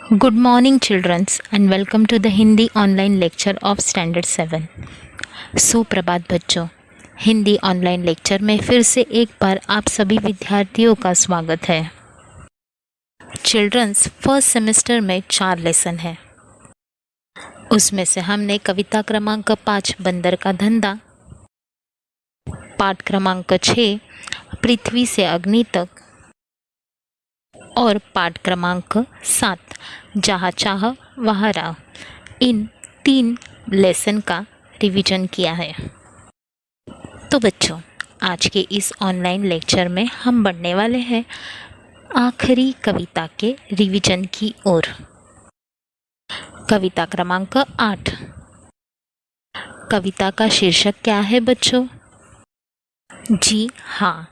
Good morning, children, and welcome to the Hindi online lecture of Standard 7. सुप्रभात बच्चों, Hindi online lecture में फिर से एक बार आप सभी विद्यार्थियों का स्वागत है। चिल्ड्रंस, फर्स्ट सेमेस्टर में 4 लेसन है। उसमें से हमने कविता क्रमांक 5 बंदर का धंधा, पाठ क्रमांक 6 पृथ्वी से अग्नि तक और पाठ क्रमांक 7 जहाँ चाह वहाँ राह, इन 3 लेसन का रिवीजन किया है। तो बच्चों, आज के इस ऑनलाइन लेक्चर में हम बढ़ने वाले हैं आखिरी कविता के रिवीजन की ओर। कविता क्रमांक 8। कविता का शीर्षक क्या है बच्चों? जी हाँ,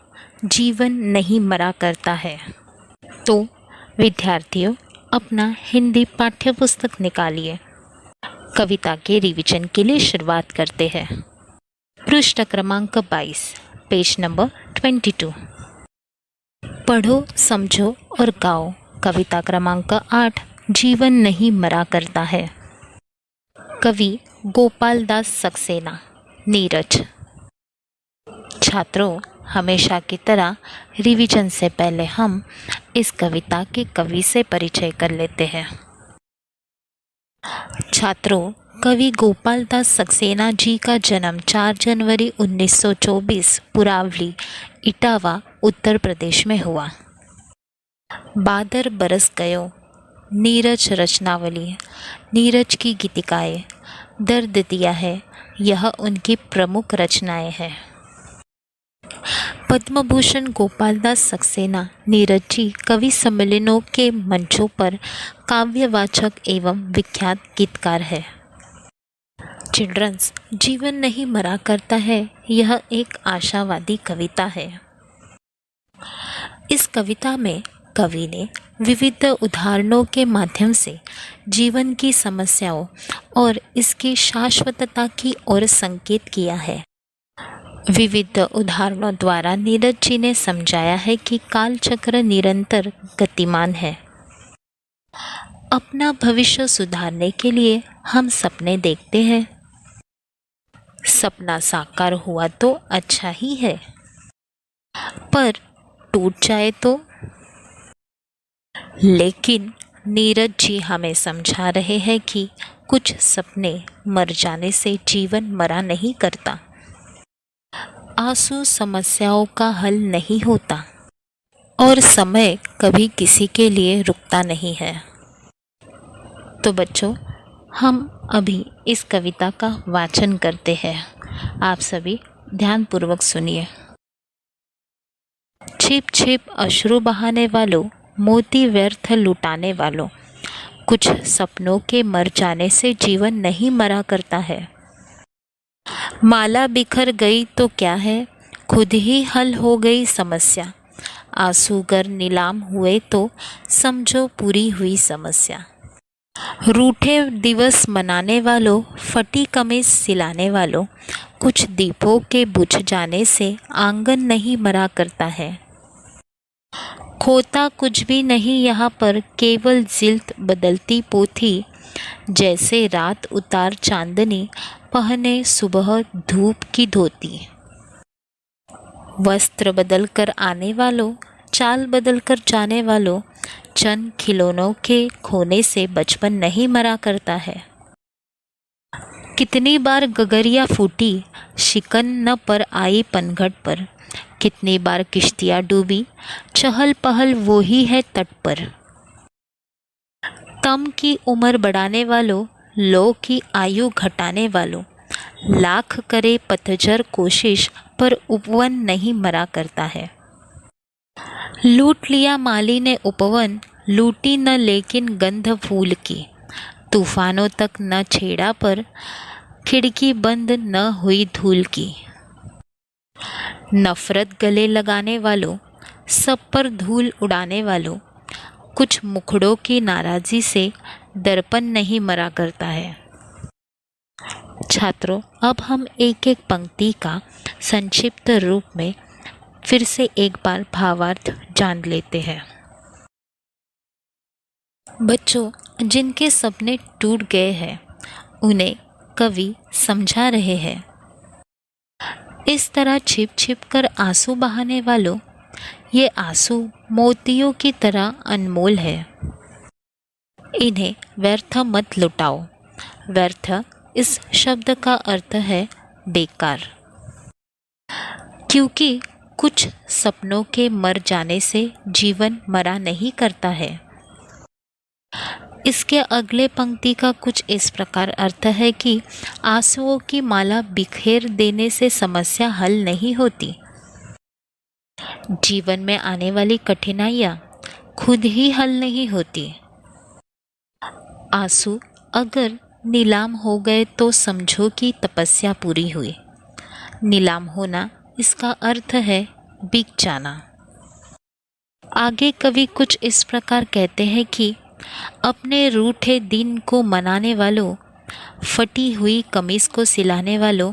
जीवन नहीं मरा करता है। तो विद्यार्थियों, अपना हिंदी पाठ्य पुस्तक निकालिए। कविता के रिवीजन के लिए शुरुआत करते हैं। पृष्ठ क्रमांक 22, पेज नंबर 22। पढ़ो, समझो और गाओ। कविता क्रमांक 8, जीवन नहीं मरा करता है। कवि गोपाल दास सक्सेना, नीरज। छात्रों, हमेशा की तरह रिवीजन से पहले हम इस कविता के कवि से परिचय कर लेते हैं। छात्रों, कवि गोपाल दास सक्सेना जी का जन्म 4 जनवरी 1924 पुरावली, इटावा, उत्तर प्रदेश में हुआ। बादर बरस गयो, नीरज रचनावली, नीरज की गीतिकाएँ, दर्द दिया है, यह उनकी प्रमुख रचनाएं हैं। पद्म भूषण गोपाल दास सक्सेना नीरज जी कवि सम्मेलनों के मंचों पर काव्यवाचक एवं विख्यात गीतकार है। चिल्ड्रंस, जीवन नहीं मरा करता है, यह एक आशावादी कविता है। इस कविता में कवि ने विविध उदाहरणों के माध्यम से जीवन की समस्याओं और इसकी शाश्वतता की ओर संकेत किया है। विविध उदाहरणों द्वारा नीरज जी ने समझाया है कि काल चक्र निरंतर गतिमान है। अपना भविष्य सुधारने के लिए हम सपने देखते हैं। सपना साकार हुआ तो अच्छा ही है, पर टूट जाए तो। लेकिन नीरज जी हमें समझा रहे हैं कि कुछ सपने मर जाने से जीवन मरा नहीं करता। आंसू समस्याओं का हल नहीं होता और समय कभी किसी के लिए रुकता नहीं है। तो बच्चों, हम अभी इस कविता का वाचन करते हैं। आप सभी ध्यानपूर्वक सुनिए। छिप छिप अश्रु बहाने वालों, मोती व्यर्थ लुटाने वालों, कुछ सपनों के मर जाने से जीवन नहीं मरा करता है। माला बिखर गई तो क्या है, खुद ही हल हो गई समस्या। आंसूगर नीलाम हुए तो समझो पूरी हुई समस्या। रूठे दिवस मनाने वालों, फटी कमीज सिलाने वालों, कुछ दीपों के बुझ जाने से आंगन नहीं मरा करता है। खोता कुछ भी नहीं यहाँ पर, केवल जिल्त बदलती पोथी। जैसे रात उतार चांदनी, पहने सुबह धूप की धोती। वस्त्र बदल कर आने वालों, चाल बदल कर जाने वालों, चंद खिलौनों के खोने से बचपन नहीं मरा करता है। कितनी बार गगरिया फूटी, शिकन न पर आई पनघट पर। कितनी बार किश्तियाँ डूबी, चहल पहल वो ही है तट पर। तम की उम्र बढ़ाने वालों, लो की आयु घटाने वालों, लाख करे पतझर कोशिश पर उपवन नहीं मरा करता है। लूट लिया माली ने उपवन, लूटी न लेकिन गंध फूल की। तूफानों तक न छेड़ा पर, खिड़की बंद न हुई धूल की। नफरत गले लगाने वालों, सब पर धूल उड़ाने वालों, कुछ मुखड़ों की नाराज़ी से दर्पण नहीं मरा करता है। छात्रों, अब हम एक एक पंक्ति का संक्षिप्त रूप में फिर से एक बार भावार्थ जान लेते हैं। बच्चों, जिनके सपने टूट गए हैं उन्हें कवि समझा रहे हैं। इस तरह छिप छिप कर आंसू बहाने वालों, ये आंसू मोतियों की तरह अनमोल है। इन्हें व्यर्थ मत लुटाओ। व्यर्थ इस शब्द का अर्थ है बेकार, क्योंकि कुछ सपनों के मर जाने से जीवन मरा नहीं करता है। इसके अगले पंक्ति का कुछ इस प्रकार अर्थ है कि आंसुओं की माला बिखेर देने से समस्या हल नहीं होती। जीवन में आने वाली कठिनाइयाँ खुद ही हल नहीं होती। आंसू अगर नीलाम हो गए तो समझो कि तपस्या पूरी हुई। नीलाम होना इसका अर्थ है बिक जाना। आगे कवि कुछ इस प्रकार कहते हैं कि अपने रूठे दिन को मनाने वालों, फटी हुई कमीज को सिलाने वालों,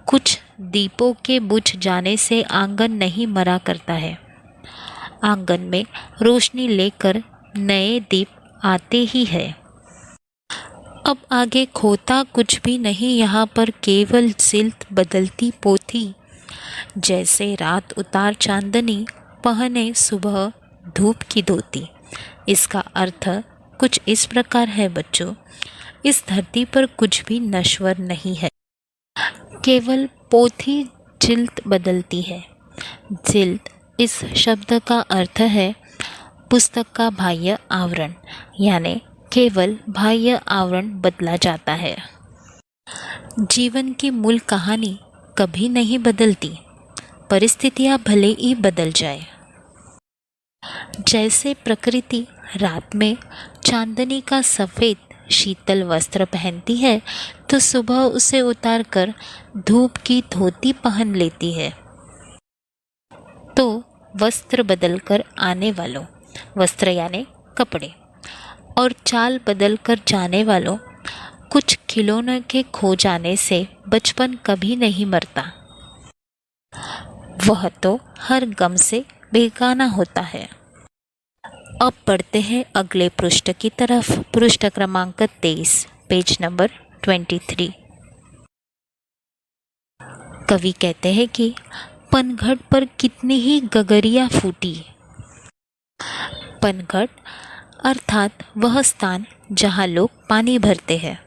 कुछ दीपों के बुझ जाने से आंगन नहीं मरा करता है। आंगन में रोशनी लेकर नए दीप आते ही है। अब आगे खोता कुछ भी नहीं, यहाँ पर केवल सिल्त बदलती पोथी। जैसे रात उतार चांदनी, पहने सुबह धूप की धोती। इसका अर्थ कुछ इस प्रकार है बच्चों, इस धरती पर कुछ भी नश्वर नहीं है, केवल पोथी जिल्द बदलती है। जिल्द इस शब्द का अर्थ है पुस्तक का बाह्य आवरण, यानी केवल बाह्य आवरण बदला जाता है। जीवन की मूल कहानी कभी नहीं बदलती, परिस्थितियां भले ही बदल जाए। जैसे प्रकृति रात में चांदनी का सफ़ेद शीतल वस्त्र पहनती है तो सुबह उसे उतारकर धूप की धोती पहन लेती है। तो वस्त्र बदलकर आने वालों, वस्त्र यानी कपड़े, और चाल बदलकर जाने वालों, कुछ खिलौनों के खो जाने से बचपन कभी नहीं मरता। वह तो हर गम से बेगाना होता है। अब बढ़ते हैं अगले पृष्ठ की तरफ। पृष्ठ क्रमांक 23, पेज नंबर 23। कवि कहते हैं कि पनघट पर कितनी ही गगरिया फूटी। पनघट अर्थात वह स्थान जहाँ लोग पानी भरते हैं,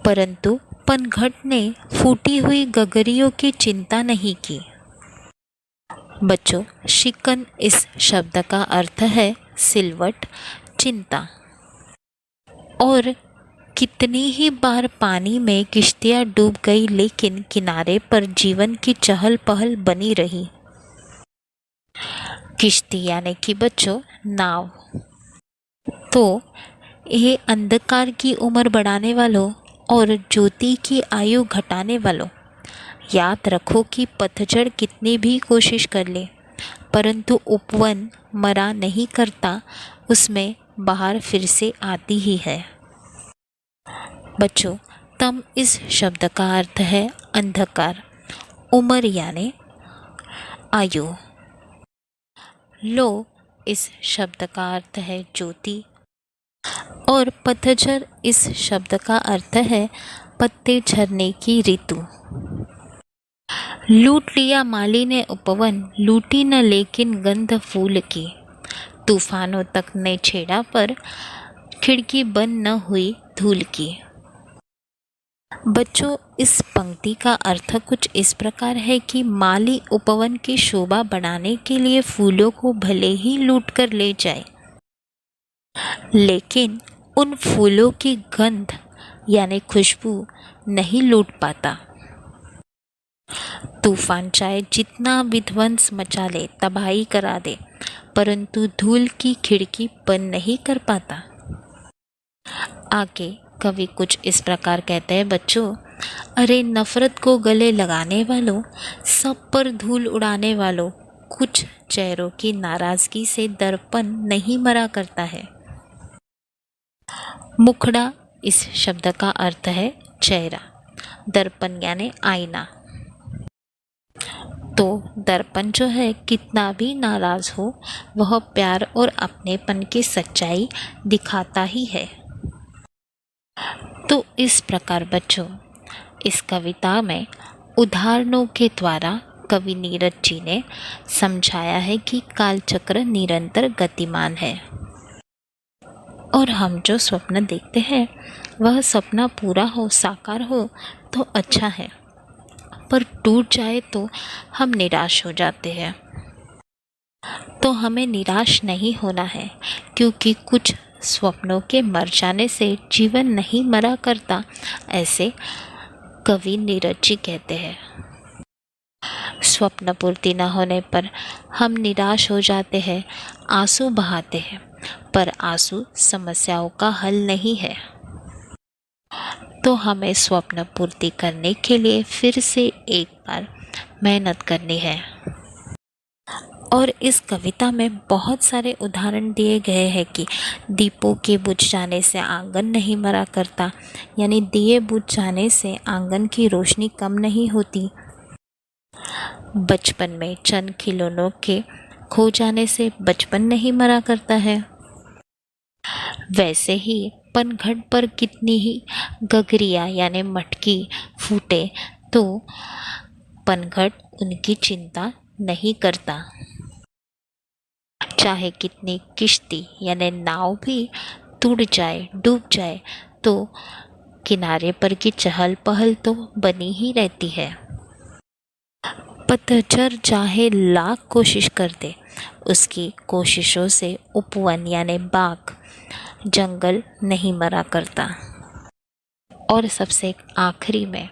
परंतु पनघट ने फूटी हुई गगरियों की चिंता नहीं की। बच्चों, शिकन इस शब्द का अर्थ है सिलवट, चिंता। और कितनी ही बार पानी में किश्तियाँ डूब गई, लेकिन किनारे पर जीवन की चहल पहल बनी रही। किश्ती यानी कि बच्चों नाव। तो ये अंधकार की उम्र बढ़ाने वालों और ज्योति की आयु घटाने वालों, याद रखो कि पतझड़ कितनी भी कोशिश कर ले, परंतु उपवन मरा नहीं करता, उसमें बाहर फिर से आती ही है। बच्चों, तम इस शब्द का अर्थ है अंधकार, उम्र यानी आयु। लो इस शब्द का अर्थ है ज्योति, और पतझड़ इस शब्द का अर्थ है पत्ते झरने की ऋतु। लूट लिया माली ने उपवन, लूटी न लेकिन गंध फूल की। तूफानों तक ने छेड़ा पर खिड़की बंद न हुई धूल की। बच्चों, इस पंक्ति का अर्थ कुछ इस प्रकार है कि माली उपवन की शोभा बढ़ाने के लिए फूलों को भले ही लूट कर ले जाए, लेकिन उन फूलों की गंध यानी खुशबू नहीं लूट पाता। तूफान चाहे जितना विध्वंस मचा ले, तबाही करा दे, परंतु धूल की खिड़की बंद नहीं कर पाता। आगे कवि कुछ इस प्रकार कहते हैं बच्चों, अरे नफरत को गले लगाने वालों, सब पर धूल उड़ाने वालों, कुछ चेहरों की नाराजगी से दर्पण नहीं मरा करता है। मुखड़ा इस शब्द का अर्थ है चेहरा, दर्पण यानी आईना। तो दर्पण जो है कितना भी नाराज़ हो वह प्यार और अपनेपन की सच्चाई दिखाता ही है। तो इस प्रकार बच्चों, इस कविता में उदाहरणों के द्वारा कवि नीरज जी ने समझाया है कि कालचक्र निरंतर गतिमान है और हम जो स्वप्न देखते हैं वह सपना पूरा हो, साकार हो तो अच्छा है, पर टूट जाए तो हम निराश हो जाते हैं। तो हमें निराश नहीं होना है, क्योंकि कुछ स्वप्नों के मर जाने से जीवन नहीं मरा करता, ऐसे कवि नीरज जी कहते हैं। स्वप्न पूर्ति न होने पर हम निराश हो जाते हैं, आंसू बहाते हैं, पर आंसू समस्याओं का हल नहीं है। तो हमें स्वप्न पूर्ति करने के लिए फिर से एक बार मेहनत करनी है। और इस कविता में बहुत सारे उदाहरण दिए गए हैं कि दीपों के बुझ जाने से आंगन नहीं मरा करता, यानी दिए बुझ जाने से आंगन की रोशनी कम नहीं होती। बचपन में चंद खिलौनों के खो जाने से बचपन नहीं मरा करता है। वैसे ही पनघट पर कितनी ही गगरिया यानी मटकी फूटे तो पनघट उनकी चिंता नहीं करता। चाहे कितनी किश्ती यानी नाव भी टूट जाए, डूब जाए, तो किनारे पर की चहल पहल तो बनी ही रहती है। पतझड़ चाहे लाख कोशिश कर दे, उसकी कोशिशों से उपवन यानी बाग, जंगल नहीं मरा करता। और सबसे आखिरी में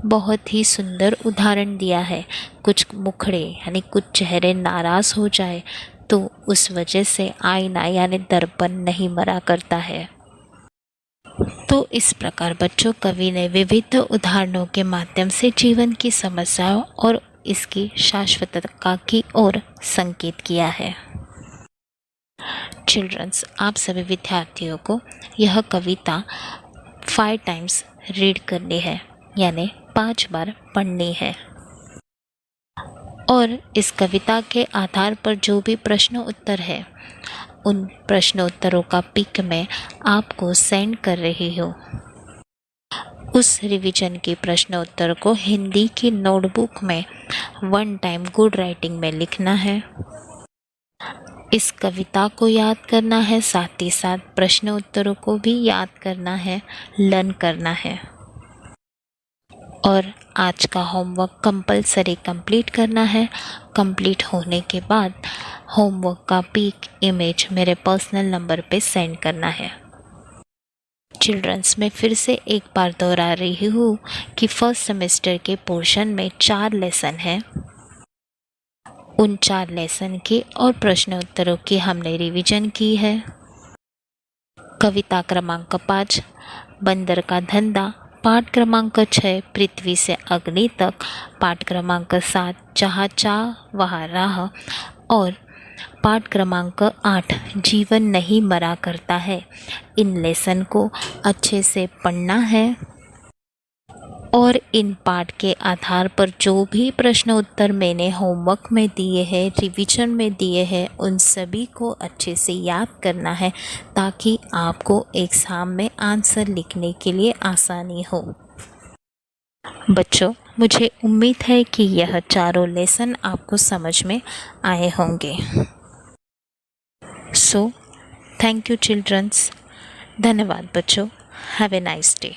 बहुत ही सुंदर उदाहरण दिया है, कुछ मुखड़े यानी कुछ चेहरे नाराज़ हो जाए तो उस वजह से आईना यानी दर्पण नहीं मरा करता है। तो इस प्रकार बच्चों, कवि ने विविध उदाहरणों के माध्यम से जीवन की समस्याओं और इसकी शाश्वतता की ओर संकेत किया है। चिल्ड्रंस, आप सभी विद्यार्थियों को यह कविता 5 टाइम्स रीड करनी है, यानी 5 बार पढ़नी है। और इस कविता के आधार पर जो भी प्रश्न उत्तर है, उन प्रश्न उत्तरों का पिक मैं आपको सेंड कर रही हूँ। उस रिवीजन के प्रश्न उत्तर को हिंदी की नोटबुक में 1 टाइम गुड राइटिंग में लिखना है। इस कविता को याद करना है, साथ ही साथ प्रश्न उत्तरों को भी याद करना है, लर्न करना है। और आज का होमवर्क कंपलसरी कंप्लीट करना है। कंप्लीट होने के बाद होमवर्क का पिक इमेज मेरे पर्सनल नंबर पे सेंड करना है। चिल्ड्रंस, में फिर से एक बार दोहरा रही हूँ कि फर्स्ट सेमेस्टर के पोर्शन में 4 लेसन हैं। उन 4 लेसन के और प्रश्न उत्तरों की हमने रिवीजन की है। कविता क्रमांक 5 बंदर का धंधा, पाठ क्रमांक 6 पृथ्वी से अग्नि तक, पाठ क्रमांक 7 जहाँ चाह वहाँ राह, और पाठ क्रमांक 8 जीवन नहीं मरा करता है। इन लेसन को अच्छे से पढ़ना है और इन पाठ के आधार पर जो भी प्रश्न उत्तर मैंने होमवर्क में दिए हैं, रिवीजन में दिए हैं, उन सभी को अच्छे से याद करना है, ताकि आपको एग्ज़ाम में आंसर लिखने के लिए आसानी हो। बच्चों, मुझे उम्मीद है कि यह चारों लेसन आपको समझ में आए होंगे। So thank you childrens. धन्यवाद बच्चों। Have a nice day.